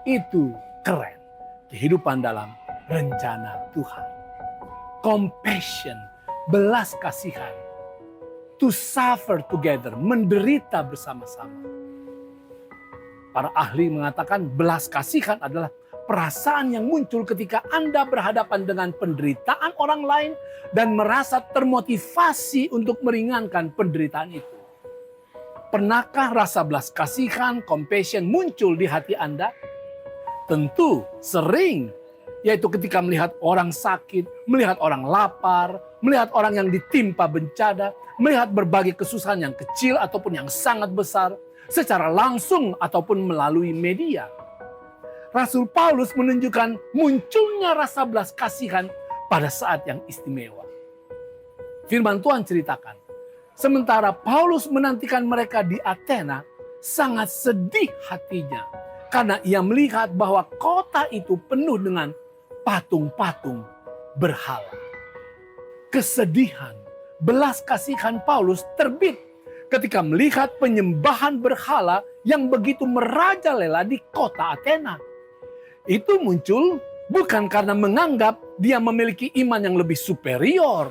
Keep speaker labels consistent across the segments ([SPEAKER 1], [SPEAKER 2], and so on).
[SPEAKER 1] Itu keren. Kehidupan dalam rencana Tuhan. Compassion, belas kasihan. To suffer together, menderita bersama-sama. Para ahli mengatakan belas kasihan adalah perasaan yang muncul ketika Anda berhadapan dengan penderitaan orang lain dan merasa termotivasi untuk meringankan penderitaan itu. Pernahkah rasa belas kasihan, compassion muncul di hati Anda? Tentu sering, yaitu ketika melihat orang sakit, melihat orang lapar, melihat orang yang ditimpa bencana, melihat berbagai kesusahan yang kecil ataupun yang sangat besar, secara langsung ataupun melalui media. Rasul Paulus menunjukkan munculnya rasa belas kasihan pada saat yang istimewa. Firman Tuhan ceritakan, sementara Paulus menantikan mereka di Athena, sangat sedih hatinya karena ia melihat bahwa kota itu penuh dengan patung-patung berhala. Kesedihan, belas kasihan Paulus terbit ketika melihat penyembahan berhala yang begitu merajalela di kota Athena. Itu muncul bukan karena menganggap dia memiliki iman yang lebih superior.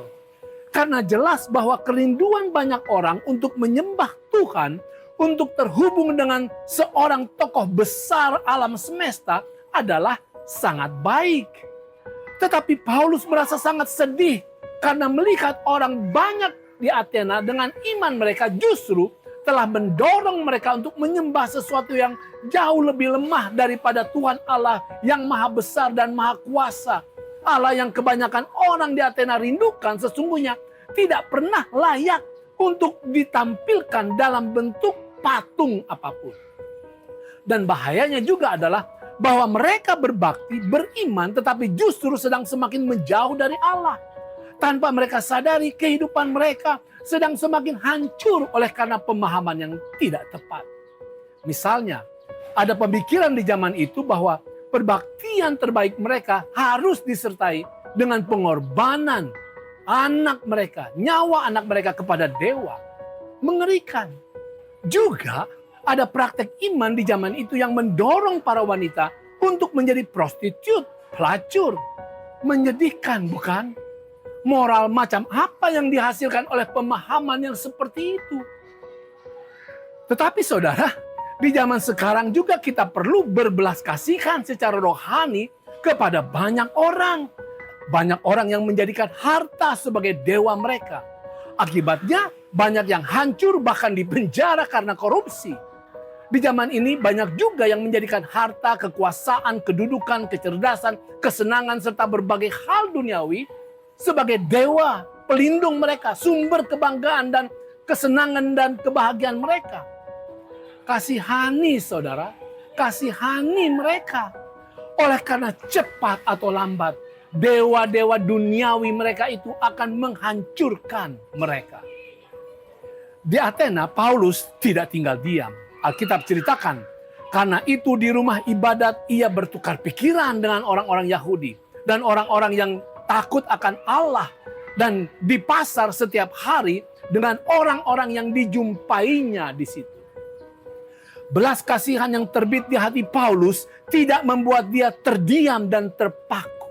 [SPEAKER 1] Karena jelas bahwa kerinduan banyak orang untuk menyembah Tuhan, untuk terhubung dengan seorang tokoh besar alam semesta adalah sangat baik. Tetapi Paulus merasa sangat sedih karena melihat orang banyak di Athena dengan iman mereka justru telah mendorong mereka untuk menyembah sesuatu yang jauh lebih lemah daripada Tuhan Allah yang maha besar dan maha kuasa. Allah yang kebanyakan orang di Athena rindukan sesungguhnya tidak pernah layak untuk ditampilkan dalam bentuk patung apapun. Dan bahayanya juga adalah bahwa mereka berbakti, beriman, tetapi justru sedang semakin menjauh dari Allah. Tanpa mereka sadari kehidupan mereka sedang semakin hancur oleh karena pemahaman yang tidak tepat. Misalnya, ada pemikiran di zaman itu bahwa perbaktian terbaik mereka harus disertai dengan pengorbanan anak mereka, nyawa anak mereka kepada dewa. Mengerikan. Juga ada praktek iman di zaman itu yang mendorong para wanita untuk menjadi prostitut, pelacur. Menyedihkan, bukan? Moral macam apa yang dihasilkan oleh pemahaman yang seperti itu? Tetapi saudara, di zaman sekarang juga kita perlu berbelas kasihan secara rohani kepada banyak orang. Banyak orang yang menjadikan harta sebagai dewa mereka. Akibatnya banyak yang hancur bahkan dipenjara karena korupsi. Di zaman ini banyak juga yang menjadikan harta, kekuasaan, kedudukan, kecerdasan, kesenangan serta berbagai hal duniawi sebagai dewa, pelindung mereka, sumber kebanggaan dan kesenangan dan kebahagiaan mereka. Kasihani saudara, kasihani mereka. Oleh karena cepat atau lambat, dewa-dewa duniawi mereka itu akan menghancurkan mereka. Di Athena, Paulus tidak tinggal diam. Alkitab ceritakan, karena itu di rumah ibadat ia bertukar pikiran dengan orang-orang Yahudi dan orang-orang yang takut akan Allah, dan di pasar setiap hari dengan orang-orang yang dijumpainya di situ. Belas kasihan yang terbit di hati Paulus tidak membuat dia terdiam dan terpaku,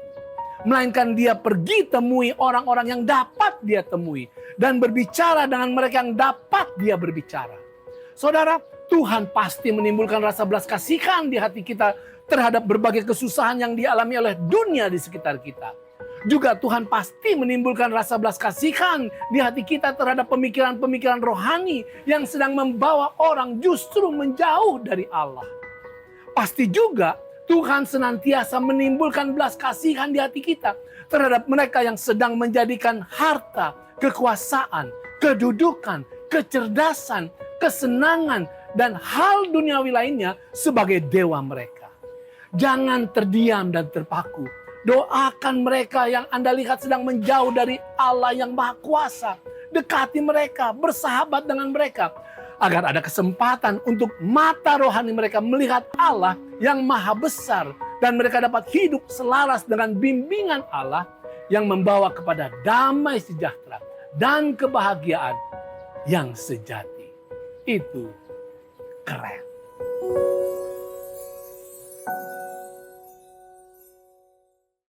[SPEAKER 1] melainkan dia pergi temui orang-orang yang dapat dia temui dan berbicara dengan mereka yang dapat dia berbicara. Saudara, Tuhan pasti menimbulkan rasa belas kasihan di hati kita terhadap berbagai kesusahan yang dialami oleh dunia di sekitar kita. Juga Tuhan pasti menimbulkan rasa belas kasihan di hati kita terhadap pemikiran-pemikiran rohani yang sedang membawa orang justru menjauh dari Allah. Pasti juga Tuhan senantiasa menimbulkan belas kasihan di hati kita terhadap mereka yang sedang menjadikan harta, kekuasaan, kedudukan, kecerdasan, kesenangan, dan hal duniawi lainnya sebagai dewa mereka. Jangan terdiam dan terpaku. Doakan mereka yang Anda lihat sedang menjauh dari Allah yang Maha Kuasa. Dekati mereka, bersahabat dengan mereka. Agar ada kesempatan untuk mata rohani mereka melihat Allah yang Maha Besar. Dan mereka dapat hidup selaras dengan bimbingan Allah yang membawa kepada damai sejahtera dan kebahagiaan yang sejati. Itu keren.